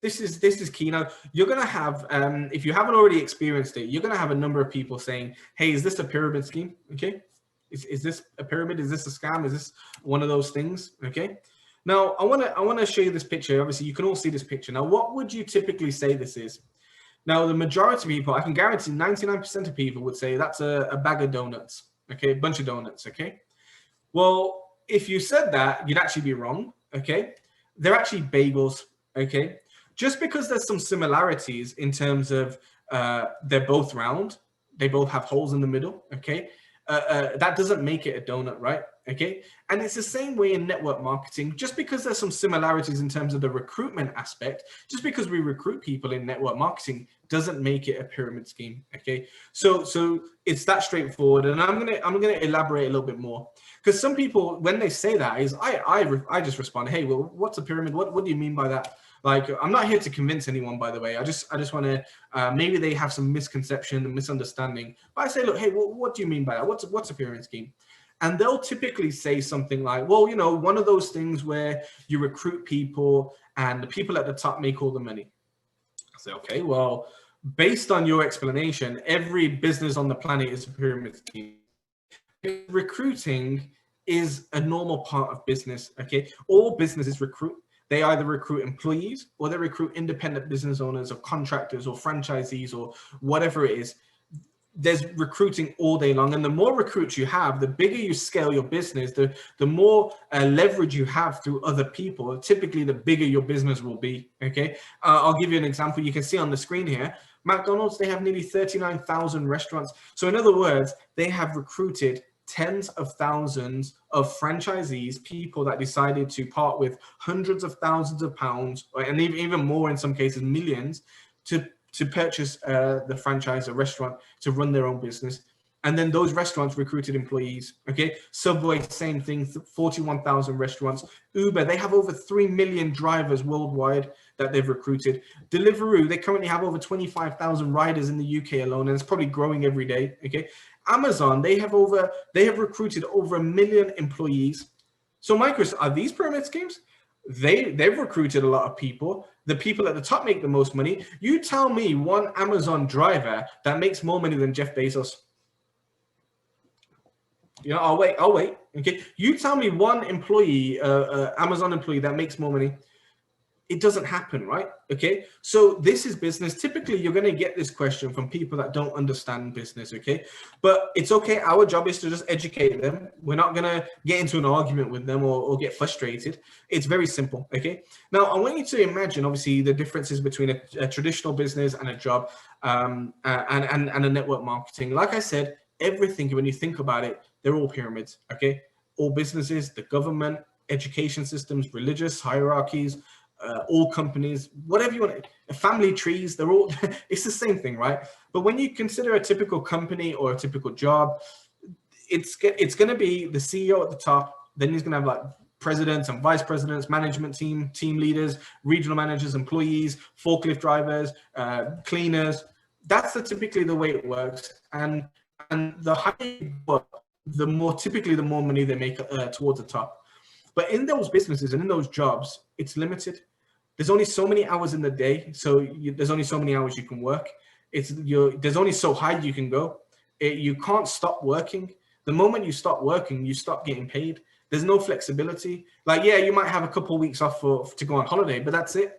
this is key. Now, you're going to have, if you haven't already experienced it, you're going to have a number of people saying, hey, is this a pyramid scheme? Okay. Is this a pyramid? Is this a scam? Is this one of those things? Okay. Now, I want to show you this picture. Obviously, you can all see this picture. Now, what would you typically say this is? Now, the majority of people, I can guarantee 99% of people would say that's a bag of donuts. Okay. A bunch of donuts. Okay. Well, if you said that, you'd actually be wrong. Okay. They're actually bagels. Okay. Just because there's some similarities in terms of they're both round, they both have holes in the middle, okay? That doesn't make it a donut, right? Okay, and it's the same way in network marketing. Just because there's some similarities in terms of the recruitment aspect, just because we recruit people in network marketing doesn't make it a pyramid scheme. Okay, so it's that straightforward, and I'm gonna elaborate a little bit more, because some people, when they say that, is I just respond, hey, well, what's a pyramid? What do you mean by that? Like, I'm not here to convince anyone, by the way. I just want to, maybe they have some misconception and misunderstanding. But I say, look, hey, well, what do you mean by that? What's a pyramid scheme? And they'll typically say something like, well, one of those things where you recruit people and the people at the top make all the money. I say, okay, well, based on your explanation, every business on the planet is a pyramid scheme. Recruiting is a normal part of business, okay? All businesses recruit. They either recruit employees or they recruit independent business owners or contractors or franchisees or whatever it is. There's recruiting all day long. And the more recruits you have, the bigger you scale your business, the more leverage you have through other people. Typically, the bigger your business will be, okay? I'll give you an example. You can see on the screen here, McDonald's, they have nearly 39,000 restaurants. So in other words, they have recruited tens of thousands of franchisees, people that decided to part with hundreds of thousands of pounds, and even more in some cases, millions, to purchase the franchise, a restaurant, to run their own business. And then those restaurants recruited employees, okay? Subway, same thing, 41,000 restaurants. Uber, they have over 3 million drivers worldwide that they've recruited. Deliveroo, they currently have over 25,000 riders in the UK alone, and it's probably growing every day, okay? Amazon, they have recruited over 1 million employees. So Microsoft, are these pyramid schemes? They've recruited a lot of people. The people at the top make the most money. You tell me one Amazon driver that makes more money than Jeff Bezos. I'll wait. Okay, you tell me one employee, Amazon employee that makes more money. It doesn't happen, right? Okay, so this is business. Typically, you're going to get this question from people that don't understand business, okay? But it's okay. Our job is to just educate them. We're not going to get into an argument with them or get frustrated. It's very simple, okay? Now, I want you to imagine, obviously, the differences between a traditional business and a job and a network marketing. Like I said, everything, when you think about it, they're all pyramids, okay? All businesses, the government, education systems, religious hierarchies, all companies, whatever you want, family trees, they're all, it's the same thing, right? But when you consider a typical company or a typical job, it's going to be the CEO at the top, then he's going to have like presidents and vice presidents, management team leaders, regional managers, employees, forklift drivers, cleaners. That's typically the way it works. And the higher you work, the more money they make towards the top. But in those businesses and in those jobs, it's limited. There's only so many hours in the day, so there's only so many hours you can work. There's only so high you can go. You can't stop working. The moment you stop working, you stop getting paid. There's no flexibility. Like, yeah, you might have a couple of weeks off to go on holiday, but that's it.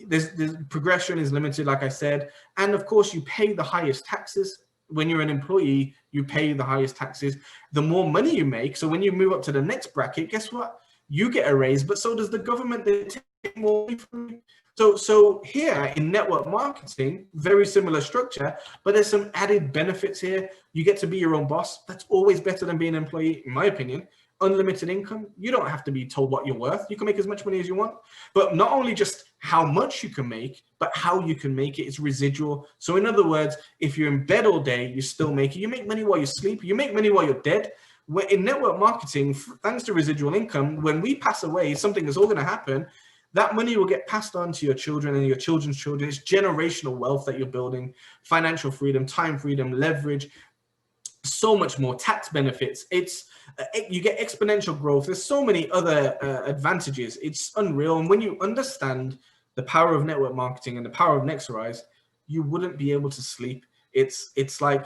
There's progression is limited, like I said. And of course, you pay the highest taxes. When you're an employee, you pay the highest taxes. The more money you make, so when you move up to the next bracket, guess what? You get a raise, but so does the government. They take more money from you. So here in network marketing, very similar structure, but there's some added benefits here. You get to be your own boss. That's always better than being an employee, in my opinion. Unlimited income. You don't have to be told what you're worth. You can make as much money as you want. But not only just how much you can make, but how you can make it is residual. So in other words, if you're in bed all day, you still make it. You make money while you sleep. You make money while you're dead. In network marketing, thanks to residual income, when we pass away, something is all going to happen. That money will get passed on to your children and your children's children. It's generational wealth that you're building, financial freedom, time freedom, leverage, so much more, tax benefits. You get exponential growth. There's so many other advantages. It's unreal. And when you understand the power of network marketing and the power of Nextrise, you wouldn't be able to sleep. It's like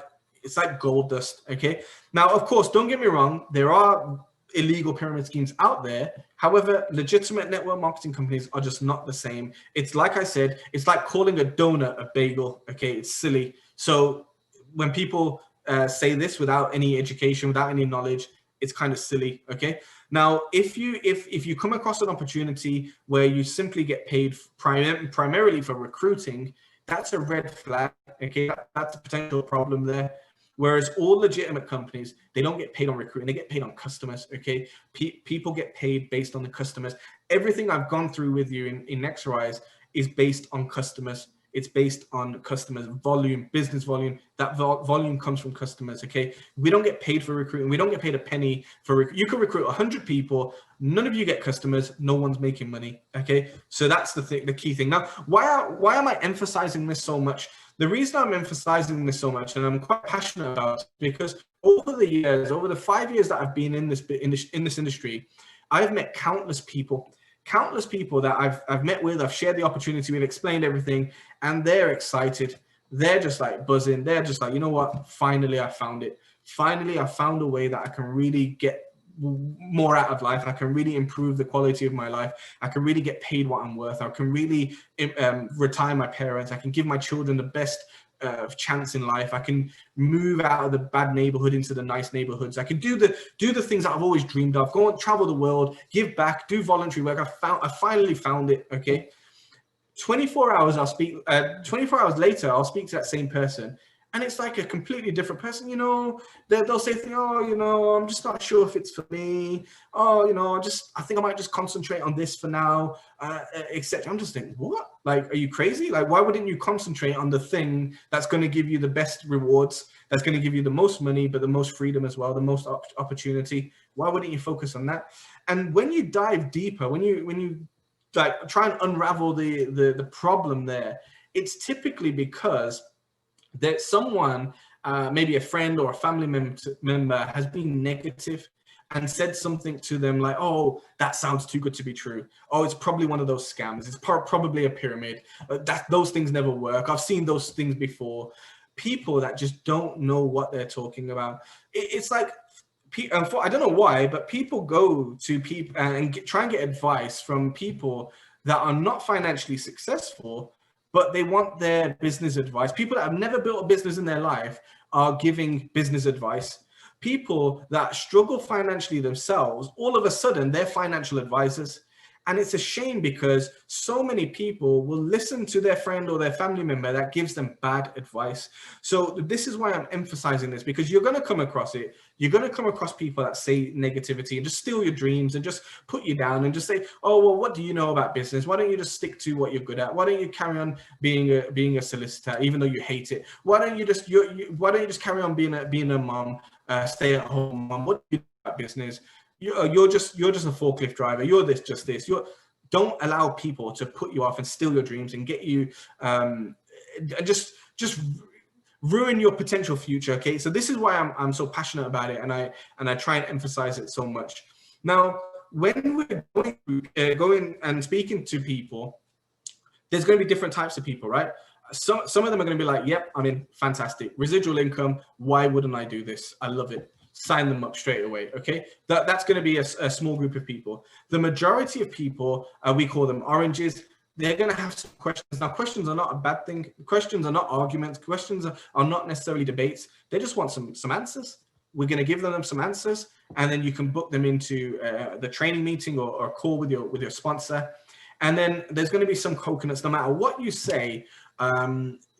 gold dust. Okay. Now, of course, don't get me wrong. There are illegal pyramid schemes out there. However, legitimate network marketing companies are just not the same. It's like I said, it's like calling a donut a bagel. Okay. It's silly. So when people say this without any education, without any knowledge, it's kind of silly. Okay. Now, if you come across an opportunity where you simply get paid primarily for recruiting, that's a red flag. Okay, that's a potential problem there. Whereas all legitimate companies, they don't get paid on recruiting, they get paid on customers. Okay, people get paid based on the customers. Everything I've gone through with you in Nextrise is based on customers. It's based on customers, volume, business volume. That volume comes from customers. Okay, we don't get paid for recruiting. We don't get paid a penny for you can recruit 100 people. None of you get customers. No one's making money. Okay, so that's the key thing. Now, why am I emphasizing this so much? The reason I'm emphasizing this so much, and I'm quite passionate about it, because over the years, over the 5 years that I've been in this industry, I've met countless people that I've met with, I've shared the opportunity with, explained everything, and they're excited. They're just like buzzing. They're just like, you know what? Finally, I found it. Finally, I found a way that I can really get more out of life. I can really improve the quality of my life. I can really get paid what I'm worth. I can really retire my parents. I can give my children the best chance in life. I can move out of the bad neighborhood into the nice neighborhoods. I can do the things that I've always dreamed of. Go and travel the world, give back, do voluntary work. I finally found it. Okay. 24 hours I'll speak 24 hours later I'll speak to that same person, and it's like a completely different person. You know, they'll say things, oh, you know, I'm just not sure if it's for me. Oh, you know, I think I might just concentrate on this for now, etc. I'm just thinking, what? Like, are you crazy? Like, why wouldn't you concentrate on the thing that's going to give you the best rewards, that's going to give you the most money, but the most freedom as well, the most opportunity? Why wouldn't you focus on that? And when you dive deeper, when you like try and unravel the problem there, it's typically because that someone, maybe a friend or a family member has been negative and said something to them like, oh, that sounds too good to be true. Oh, it's probably one of those scams. It's probably a pyramid. Those things never work. I've seen those things before. People that just don't know what they're talking about. It's like, I don't know why, but people go to people and try and get advice from people that are not financially successful, but they want their business advice. People that have never built a business in their life are giving business advice. People that struggle financially themselves, all of a sudden, they're financial advisors. And it's a shame because so many people will listen to their friend or their family member that gives them bad advice. So this is why I'm emphasizing this, because you're going to come across it. You're going to come across people that say negativity and just steal your dreams and just put you down and just say, oh, well, what do you know about business? Why don't you just stick to what you're good at? Why don't you carry on being a solicitor, even though you hate it? Why don't you just carry on being a mom, stay at home mom? What do you know about business? You're just a forklift driver. You're this. Don't allow people to put you off and steal your dreams and get you just ruin your potential future. Okay, so this is why I'm so passionate about it, and I try and emphasize it so much. Now, when we're going and speaking to people, there's going to be different types of people, right? Some of them are going to be like, yep, I mean, fantastic. Residual income. Why wouldn't I do this? I love it. Sign them up straight away. Okay, that's going to be a small group of people. The majority of people, we call them oranges. They're going to have some questions. Now, questions are not a bad thing. Questions are not arguments. Questions are not necessarily debates. They just want some answers. We're going to give them some answers, and then you can book them into the training meeting or a call with your sponsor. And then there's going to be some coconuts. No matter what you say,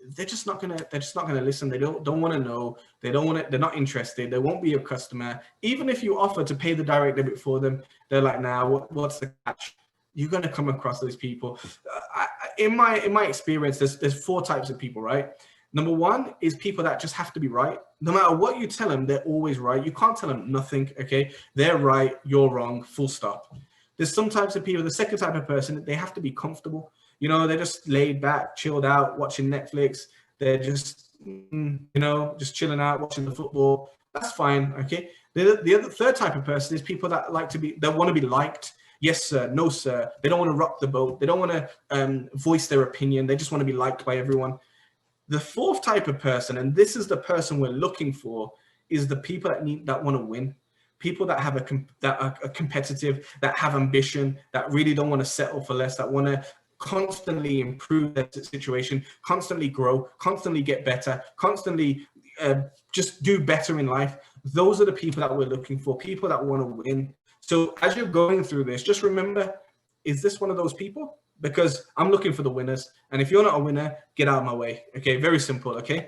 they're just not gonna listen. They don't want to know. They're not interested. They won't be your customer. Even if you offer to pay the direct debit for them, they're like, nah, what's the catch? You're gonna come across those people. In my experience, there's 4 types of people, right? Number 1 is people that just have to be right. No matter what you tell them, they're always right. You can't tell them nothing. Okay, they're right, you're wrong. Full stop. There's some types of people. The second type of person, they have to be comfortable. You know, they're just laid back, chilled out, watching Netflix. They're just, just chilling out, watching the football. That's fine, okay? The third type of person is people that want to be liked. yes sir, no sir. They don't want to rock the boat. They don't want to voice their opinion. They just want to be liked by everyone. The fourth type of person, and this is the person we're looking for, is the people that want to win. People that have that are competitive, that have ambition, that really don't want to settle for less, that want to constantly improve their situation, constantly grow, constantly get better, constantly just do better in life. Those are the people that we're looking for, people that want to win. So as you're going through this, just remember, is this one of those people? Because I'm looking for the winners. And if you're not a winner, get out of my way. Okay, very simple, okay?